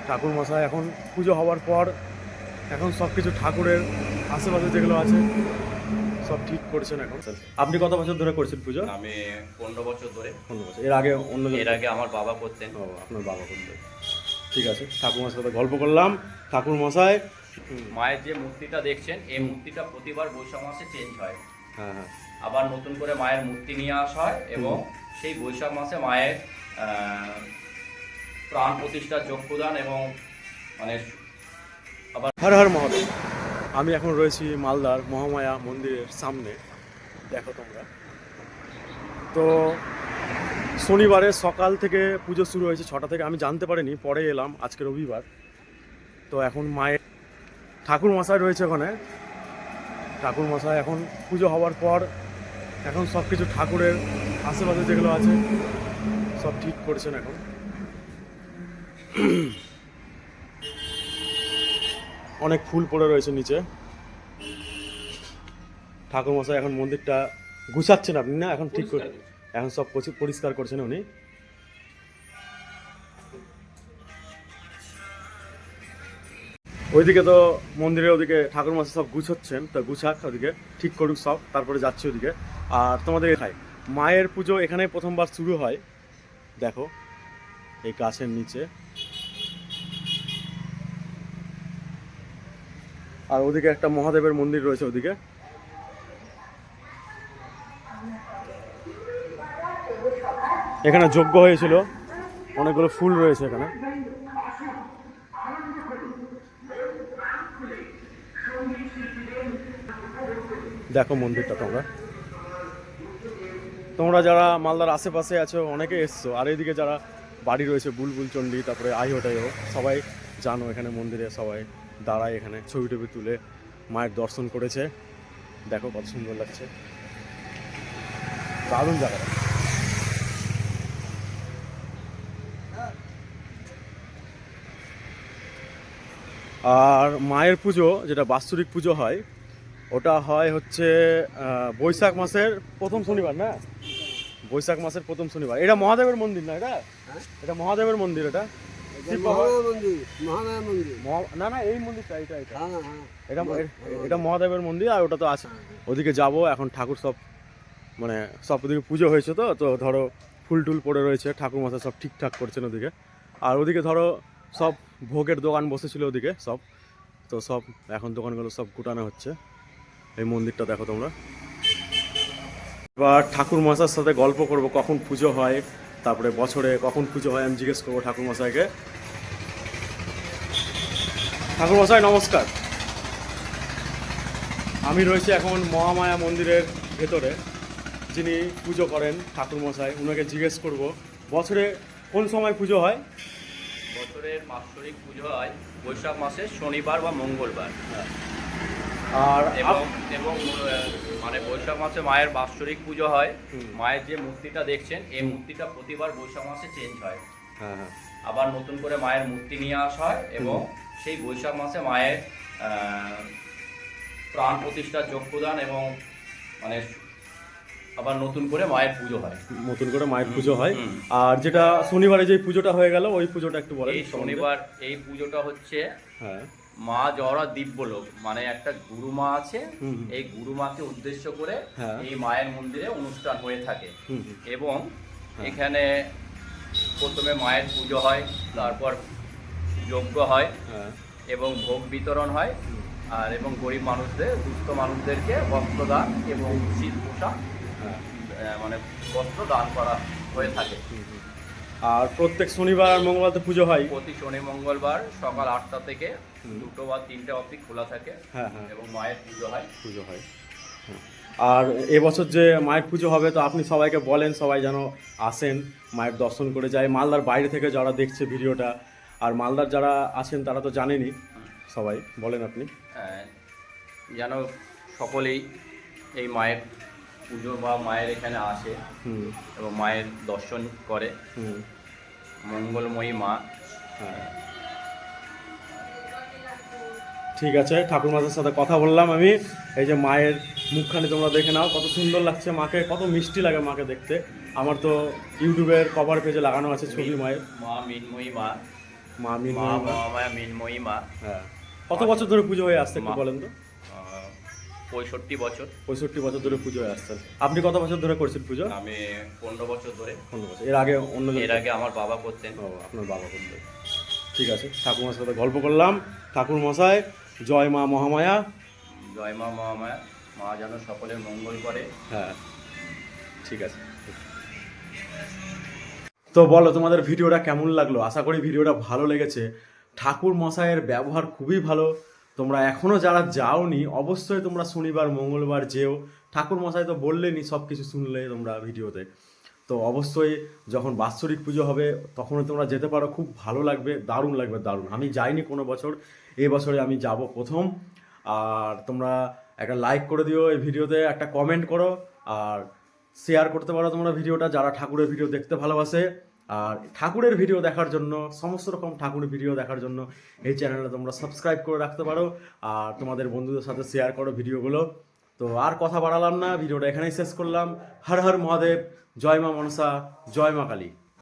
ঠাকুর মশাই এখন পুজো হওয়ার পর এখন সব কিছু ঠাকুরের আশেপাশে যেগুলো আছে সব ঠিক করেছেন এখন। আপনি কত বছর ধরে করছেন পুজো? আমি 15 বছর ধরে। 15 বছর। এর আগে এর আগে আমার বাবা করতেন। ও, আপনার বাবা করতেন। ঠিক আছে, ঠাকুর মশাই সাথে গল্প করলাম। ঠাকুর মশাই মায়ের যে মূর্তিটা দেখছেন এই মূর্তিটা প্রতিবার বৈশাখ মাসে চেঞ্জ হয়। হ্যাঁ হ্যাঁ, আবার নতুন করে মায়ের মূর্তি নিয়ে আসা হয় এবং সেই বৈশাখ মাসে মায়ের প্রাণ প্রতিষ্ঠার চক্ষুদান এবং মানে আবার হর হর মহাদেব। আমি এখন রয়েছি মালদার মহামায়া মন্দিরের সামনে। দেখো তোমরা তো শনিবারে সকাল থেকে পুজো শুরু হয়েছে 6টা থেকে। আমি জানতে পারিনি, পরে এলাম, আজকে রবিবার। তো এখন মায়ের ঠাকুর মশাই রয়েছে ওখানে। ঠাকুর মশাই এখন পুজো হওয়ার পর এখন সব কিছু ঠাকুরের আশেপাশে যেগুলো আছে সব ঠিক করেছেন এখন। অনেক ফুল পড়ে রয়েছে নিচে। ঠাকুর মশাই এখন মন্দিরটা গুছাচ্ছেন আপনি না? এখন ঠিক করে এখন সব পরিষ্কার করছেন উনি। ওইদিকে তো মন্দিরের ওদিকে ঠাকুর মশাই সব গুছাচ্ছেন, তো গুছাক ওদিকে, ঠিক করুক সব, তারপরে যাচ্ছে ওদিকে। আর তোমাদের এখানে মায়ের পুজো এখানে প্রথমবার শুরু হয়। দেখো এই গাছের নিচে। আর ওদিকে একটা মহাদেবের মন্দির রয়েছে ওদিকে। এখানে যজ্ঞ হয়েছিল, অনেকগুলো ফুল রয়েছে এখানে। দেখো মন্দিরটা তোমরা তোমরা যারা মালদার আশেপাশে আছো অনেকে এসছো, আর এইদিকে যারা বাড়ি রয়েছে বুলবুল চণ্ডী, তারপরে আইহোটাইও, সবাই জানো এখানে মন্দিরে সবাই দাঁড়ায়, এখানে ছবি টবি তুলে মায়ের দর্শন করেছে। দেখো কত সুন্দর লাগছে, দারুণ জায়গাটা। আর মায়ের পুজো যেটা বাৎসরিক পুজো হয়, ওটা হয় হচ্ছে বৈশাখ মাসের প্রথম শনিবার, না? বৈশাখ মাসের প্রথম শনিবার। এটা মহাদেবের মন্দির না? এটা মহাদেবের মন্দির। এটা না না, এই মন্দিরটা এটা এটা এটা এটা মহাদেবের মন্দির। আর ওটা তো আছে ওদিকে যাব এখন। ঠাকুর সব মানে সব ওদিকে পুজো হয়েছে, তো তো ধরো ফুল টুল পড়ে রয়েছে, ঠাকুর মশাই সব ঠিকঠাক করছেন ওদিকে। আর ওদিকে ধরো সব ভোগের দোকান বসেছিল ওদিকে সব, তো সব এখন দোকানগুলো সব গুটানো হচ্ছে। এই মন্দিরটা দেখো তোমরা। এবার ঠাকুর মশাইয়ের সাথে গল্প করব, কখন পুজো হয়, তারপরে বছরে কখন পুজো হয় আমি জিজ্ঞেস করবো ঠাকুর মশাইকে। ঠাকুর মশাই নমস্কার। আমি রয়েছি এখন মহামায়া মন্দিরের ভেতরে। যিনি পুজো করেন ঠাকুর মশাই, ওনাকে জিজ্ঞেস করব বছরে কোন সময় পুজো হয়। বছরের বাৎসরিক পুজো হয় বৈশাখ মাসের শনিবার বা মঙ্গলবার। আর এবং মানে বৈশাখ মাসে মায়ের বাৎসরিক পুজো হয়। মায়ের যে মূর্তিটা দেখছেন এই মূর্তিটা প্রতিবার বৈশাখ মাসে চেঞ্জ হয়। হ্যাঁ হ্যাঁ, আবার নতুন করে মায়ের মূর্তি নিয়ে আসা হয় এবং সেই বৈশাখ মাসে মায়ের প্রাণ প্রতিষ্ঠার চক্ষুদান এবং মানে আবার নতুন করে মায়ের পুজো হয়। নতুন করে মায়ের পুজো হয়। আর যেটা শনিবারে যে পুজোটা হয়ে গেল ওই পুজোটা একটু বলেন। এই শনিবার এই পুজোটা হচ্ছে হ্যাঁ মা জরা দিব্যলোক, মানে একটা গুরুমা আছে, এই গুরুমাকে উদ্দেশ্য করে এই মায়ের মন্দিরে অনুষ্ঠান হয়ে থাকে। এবং এখানে প্রথমে মায়ের পুজো হয়, তারপর যজ্ঞ হয় এবং ভোগ বিতরণ হয়। আর এবং গরিব মানুষদের, দুস্থ মানুষদেরকে বস্ত্রদান এবং শীত পোশাক মানে বস্ত্র দান করা হয়ে থাকে। আর প্রত্যেক শনিবার আর মঙ্গলবার পুজো হয়। প্রতি শনি মঙ্গলবার সকাল 8টা থেকে 2টো বা 3টে অবধি খোলা থাকে এবং মায়ের পুজো হয়। আর এবছর যে মায়ের পুজো হবে, তো আপনি সবাইকে বলেন সবাই যেন আসেন, মায়ের দর্শন করে যায়। মালদার বাইরে থেকে যারা দেখছে ভিডিওটা, আর মালদার যারা আছেন তারা তো জানেনই, সবাই বলেন আপনি। যেন সকলেই এই মায়ের পুজো বা মায়ের এখানে আসে এবং মায়ের দর্শন করে। মঙ্গলময়ী মা। ঠিক আছে, ঠাকুর মাছের সাথে কথা বললাম আমি। এই যে মায়ের মুখখানি তোমরা দেখে নাও, কত সুন্দর লাগছে মাকে, কত মিষ্টি লাগে মাকে দেখতে। আমার তো ইউটিউবের কভার পেজে লাগানো আছে ছবি মায়ের। মা মিনময়ী মা। মা মা মিনময়ী মা। মহামায়া মিনময়ী মা। হ্যাঁ, কত বছর ধরে পুজো হয়ে আসছে একটু বলেন তো? 65 বছর। 65 বছর ধরে পুজো হয়ে আসছেন। আপনি কত বছর ধরে করছেন পুজো? আমি 15 বছর ধরে। 15 বছর। এর আগে অন্য এর আগে আমার বাবা করতেন। ও, আপনার বাবা করতেন। ঠিক আছে, ঠাকুমার সাথে গল্প করলাম। ঠাকুর মশাই, জয় মা মহামায়া। জয় মা মহামায়া, মা যেন সকলের মঙ্গল করে। হ্যাঁ, ঠিক আছে। তো বলো তোমাদের ভিডিওটা কেমন লাগলো? আশা করি ভিডিওটা ভালো লেগেছে। ঠাকুর মশাইয়ের ব্যবহার খুবই ভালো। তোমরা এখনও যারা যাওনি অবশ্যই তোমরা শনিবার মঙ্গলবার যেও। ঠাকুর মশাই তো বললেনই, সব কিছু শুনলে তোমরা ভিডিওতে। তো অবশ্যই যখন বাৎসরিক পুজো হবে তখনও তোমরা যেতে পারো, খুব ভালো লাগবে, দারুণ লাগবে, দারুণ। আমি যাইনি কোনো বছর, এই বছরে আমি যাব প্রথম। আর তোমরা একটা লাইক করে দিও এই ভিডিওতে, একটা কমেন্ট করো, আর শেয়ার করতে পারো তোমরা ভিডিওটা যারা ঠাকুরের ভিডিও দেখতে ভালোবাসে। আর ঠাকুরের ভিডিও দেখার জন্য, সমস্ত রকম ঠাকুরের ভিডিও দেখার জন্য এই চ্যানেলে তোমরা সাবস্ক্রাইব করে রাখতে পারো। আর তোমাদের বন্ধুদের সাথে শেয়ার করো ভিডিওগুলো। তো আর কথা বাড়ালাম না, ভিডিওটা এখানেই শেষ করলাম। হর হর মহাদেব, জয় মা মনসা, জয় মা কালী।